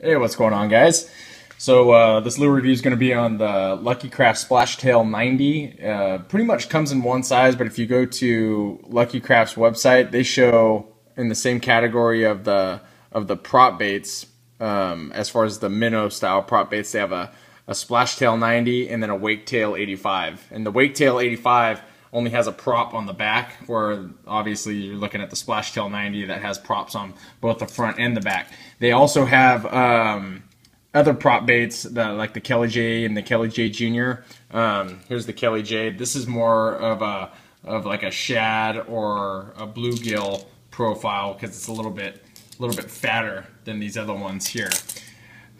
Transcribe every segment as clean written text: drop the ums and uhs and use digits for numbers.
Hey, what's going on, guys? So this lure review is going to be on the Lucky Craft Splash Tail 90. Pretty much comes in one size, but if you go to Lucky Craft's website, they show in the same category of the prop baits. As far as the minnow style prop baits, they have a Splash Tail 90 and then a Wake Tail 85. And the Wake Tail 85 only has a prop on the back, where obviously you're looking at the Splash Tail 90 that has props on both the front and the back. They also have other prop baits like the Kelly J and the Kelly J Jr. Here's the Kelly J. This is more of like a shad or a bluegill profile because it's a little bit fatter than these other ones here.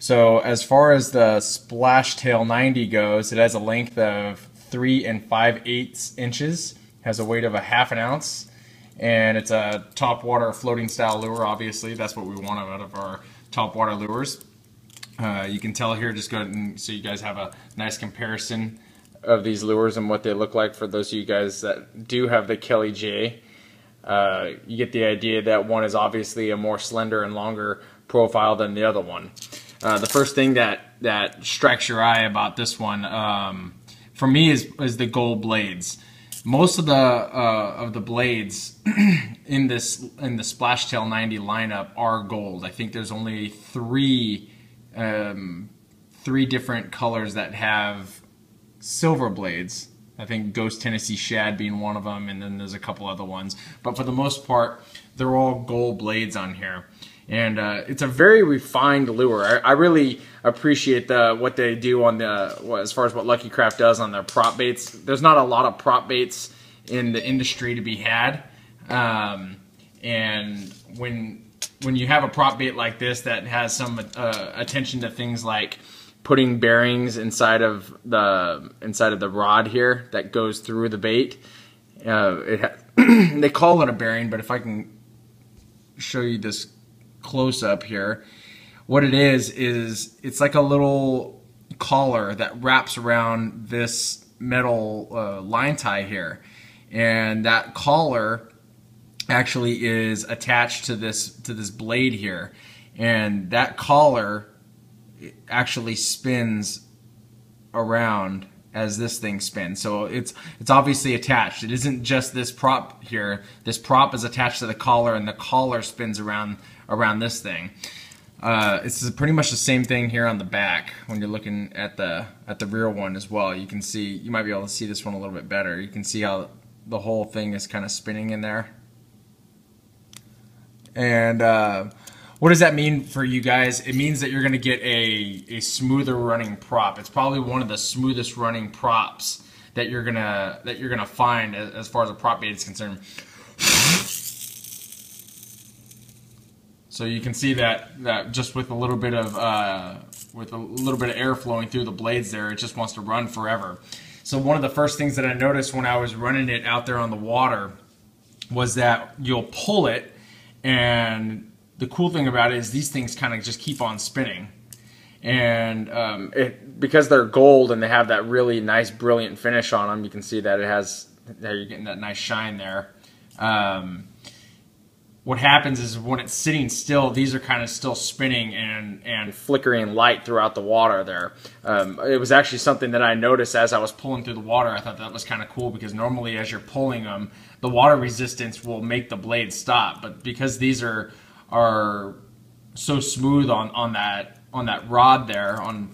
So as far as the Splash Tail 90 goes, it has a length of 3 5/8 inches, has a weight of a ½ ounce, and it's a topwater floating style lure. Obviously, that's what we want out of our topwater lures. You can tell here, just go ahead and so you guys have a nice comparison of these lures and what they look like for those of you guys that do have the Kelly J. You get the idea that one is obviously a more slender and longer profile than the other one. The first thing that strikes your eye about this one, for me, is the gold blades. Most of the blades in the Splash Tail 90 lineup are gold. I think there's only three different colors that have silver blades. I think Ghost Tennessee Shad being one of them, and then there's a couple other ones. But for the most part, they're all gold blades on here. And it's a very refined lure. I really appreciate what they do on as far as what Lucky Craft does on their prop baits. There's not a lot of prop baits in the industry to be had, and when you have a prop bait like this that has some attention to things like putting bearings inside of the rod here that goes through the bait, they call it a bearing, but if I can show you this close up here, what it is it's like a little collar that wraps around this metal line tie here, and that collar actually is attached to this blade here, and that collar actually spins around as this thing spins. So it's obviously attached. It isn't just this prop here. This prop is attached to the collar, and the collar spins around this thing. It's pretty much the same thing here on the back. When you're looking at the rear one as well, you can see, you might be able to see this one a little bit better. You can see how the whole thing is kind of spinning in there. And what does that mean for you guys? It means that you're going to get a smoother running prop. It's probably one of the smoothest running props that you're gonna find as far as a prop bait is concerned. So you can see that just with a little bit of air flowing through the blades there, it just wants to run forever. So one of the first things that I noticed when I was running it out there on the water was that you'll pull it, and the cool thing about it is these things kind of just keep on spinning. And because they're gold and they have that really nice brilliant finish on them, you can see that you're getting that nice shine there. What happens is when it's sitting still, these are kind of still spinning and flickering light throughout the water there. It was actually something that I noticed as I was pulling through the water. I thought that was kind of cool, because normally as you're pulling them, the water resistance will make the blade stop. But because these are so smooth on that rod there on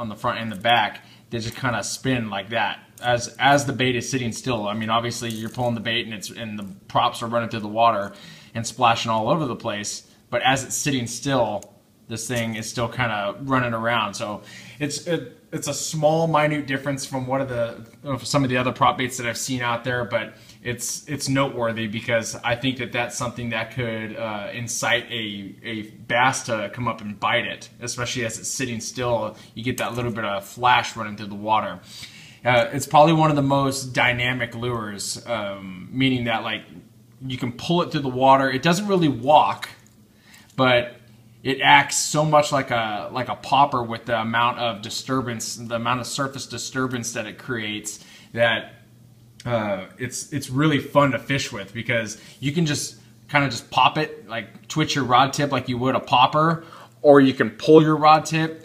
the front and the back, they just kind of spin like that as the bait is sitting still. I mean, obviously you're pulling the bait and the props are running through the water and splashing all over the place, but as it's sitting still, this thing is still kind of running around. So it's a small, minute difference from some of the other prop baits that I've seen out there, but it's noteworthy, because I think that's something that could incite a bass to come up and bite it, especially as it's sitting still. You get that little bit of flash running through the water. It's probably one of the most dynamic lures, meaning that like you can pull it through the water. It doesn't really walk, but it acts so much like a popper with the amount of disturbance, the amount of surface disturbance that it creates, that it's really fun to fish with, because you can just kind of just pop it, like twitch your rod tip like you would a popper, or you can pull your rod tip.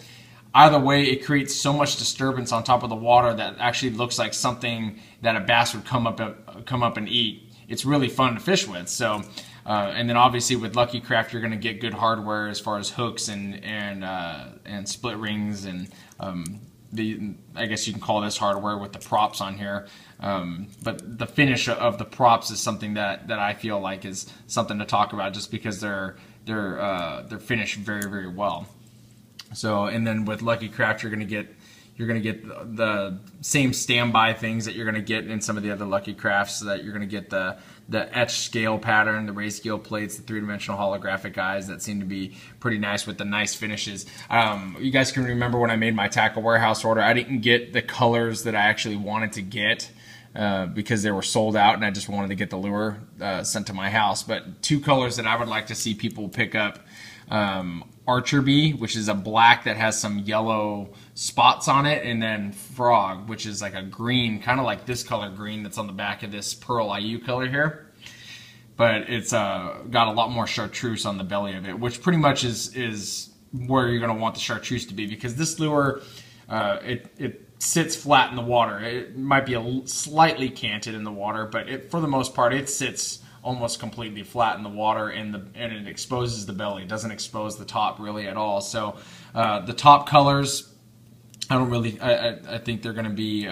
Either way, it creates so much disturbance on top of the water that actually looks like something that a bass would come up and eat. It's really fun to fish with. So, and then obviously with Lucky Craft, you're going to get good hardware as far as hooks and split rings and I guess you can call this hardware with the props on here. But the finish of the props is something that I feel like is something to talk about, just because they're finished very, very well. So, and then with Lucky Craft, you're gonna get the same standby things that you're gonna get in some of the other Lucky Crafts. So that you're gonna get the etched scale pattern, the raised scale plates, the three-dimensional holographic eyes that seem to be pretty nice with the nice finishes. You guys can remember when I made my tackle warehouse order, I didn't get the colors that I actually wanted to get because they were sold out, and I just wanted to get the lure sent to my house. But two colors that I would like to see people pick up. Archer Bee, which is a black that has some yellow spots on it, and then Frog, which is like a green, kind of like this color green that's on the back of this Pearl IU color here. But it's got a lot more chartreuse on the belly of it, which pretty much is where you're going to want the chartreuse to be, because this lure, it sits flat in the water. It might be slightly canted in the water, but for the most part, it sits almost completely flat in the water, and it exposes the belly. It doesn't expose the top really at all. So the top colors, I think they're going to be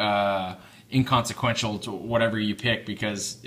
inconsequential to whatever you pick, because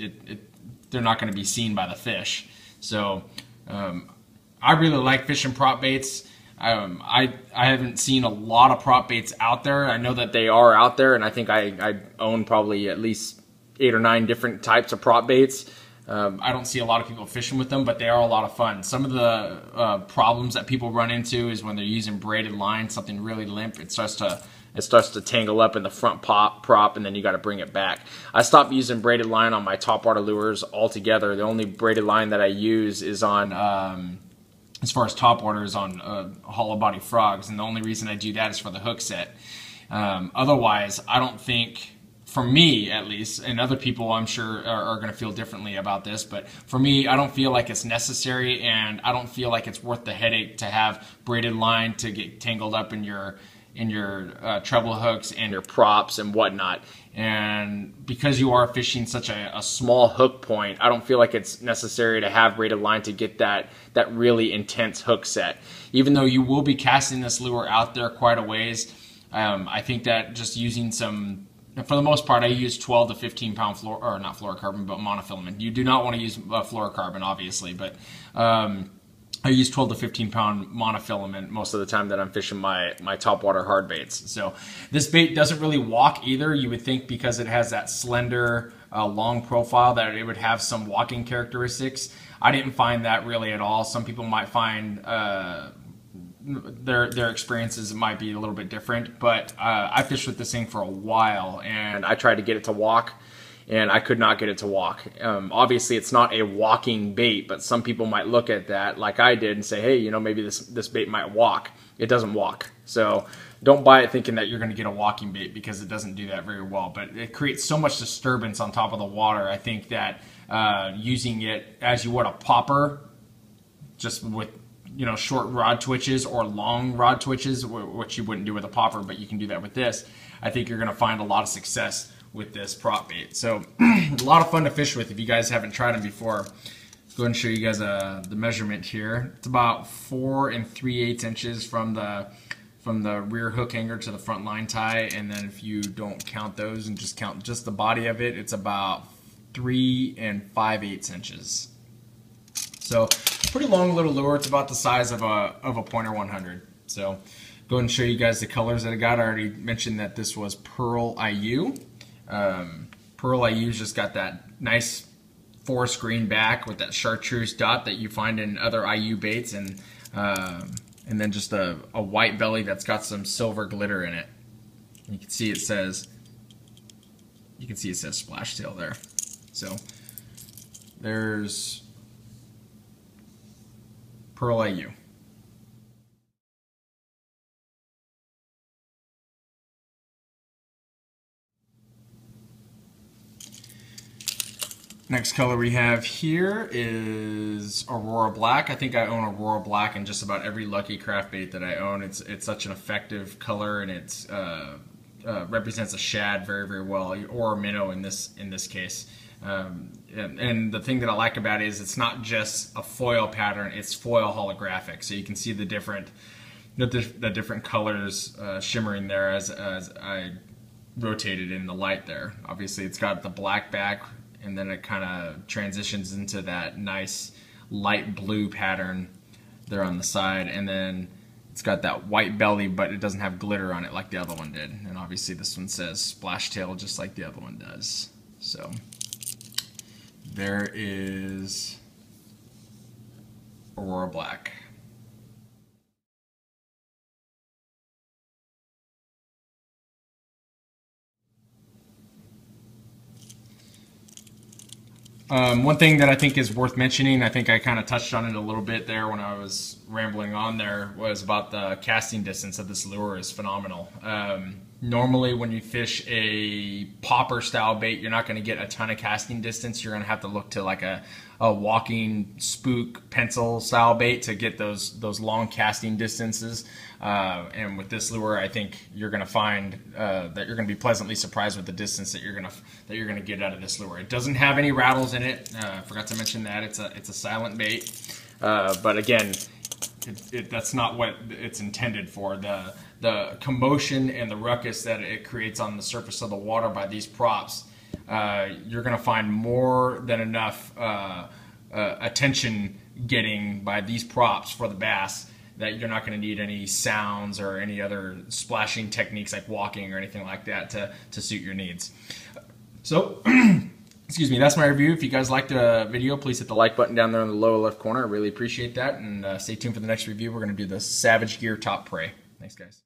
they're not going to be seen by the fish. So I really like fishing prop baits. I haven't seen a lot of prop baits out there. I know that they are out there, and I think I own probably at least 8 or 9 different types of prop baits. I don't see a lot of people fishing with them, but they are a lot of fun. Some of the problems that people run into is when they're using braided line, something really limp, it starts to tangle up in the front prop, and then you got to bring it back. I stopped using braided line on my topwater lures altogether. The only braided line that I use is on, as far as topwater, is on hollow body frogs, and the only reason I do that is for the hook set. Otherwise, I don't think, for me at least, and other people I'm sure are going to feel differently about this, but for me, I don't feel like it's necessary, and I don't feel like it's worth the headache to have braided line to get tangled up in your treble hooks and your props and whatnot. And because you are fishing such a small hook point, I don't feel like it's necessary to have braided line to get that really intense hook set. Even though you will be casting this lure out there quite a ways, I think that just using some, for the most part, I use 12 to 15 pound not fluorocarbon, but monofilament. You do not want to use fluorocarbon, obviously, but I use 12 to 15 pound monofilament most of the time that I'm fishing my topwater hard baits. So this bait doesn't really walk either. You would think, because it has that slender, long profile, that it would have some walking characteristics. I didn't find that really at all. Some people might find their experiences might be a little bit different, but I fished with this thing for a while, and I tried to get it to walk, and I could not get it to walk. Obviously, it's not a walking bait, but some people might look at that like I did and say, hey, you know, maybe this bait might walk. It doesn't walk. So don't buy it thinking that you're going to get a walking bait, because it doesn't do that very well. But it creates so much disturbance on top of the water. I think that using it as you would a popper, just with, you know, short rod twitches or long rod twitches, which you wouldn't do with a popper, but you can do that with this. I think you're going to find a lot of success with this prop bait. So a lot of fun to fish with if you guys haven't tried them before. Go ahead and show you guys the measurement here. It's about 4 3/8 inches from the rear hook hanger to the front line tie, and then if you don't count those and just count just the body of it, it's about 3 5/8 inches. So pretty long little lure. It's about the size of a pointer 100. So go ahead and show you guys the colors that I got. I already mentioned that this was Pearl IU. Pearl IU's just got that nice forest green back with that chartreuse dot that you find in other IU baits, and then just a white belly that's got some silver glitter in it. You can see it says splash tail there. So there's Pearl IU. Next color we have here is Aurora Black. I think I own Aurora Black in just about every Lucky Craft bait that I own. It's such an effective color, and it represents a shad very, very well, or a minnow in this case. And the thing that I like about it is it's not just a foil pattern; it's foil holographic. So you can see the different colors shimmering there as I rotated in the light there. Obviously, it's got the black back, and then it kind of transitions into that nice light blue pattern there on the side, and then it's got that white belly, but it doesn't have glitter on it like the other one did. And obviously this one says splash tail just like the other one does. So there is Aurora Black. One thing that I think is worth mentioning, I think I kind of touched on it a little bit there when I was rambling on there, was about the casting distance of this lure is phenomenal. Normally when you fish a popper style bait, you're not going to get a ton of casting distance. You're going to have to look to like a walking spook pencil style bait to get those long casting distances. And with this lure, I think you're going to find that you're going to be pleasantly surprised with the distance that you're going to get out of this lure. It doesn't have any rattles in it. I forgot to mention that it's a silent bait. But again, that's not what it's intended for. The commotion and the ruckus that it creates on the surface of the water by these props, you're going to find more than enough attention getting by these props for the bass that you're not going to need any sounds or any other splashing techniques like walking or anything like that to suit your needs. So, excuse me, that's my review. If you guys liked the video, please hit the like button down there in the lower left corner. I really appreciate that. And stay tuned for the next review. We're going to do the Savage Gear Top Prey. Thanks, guys.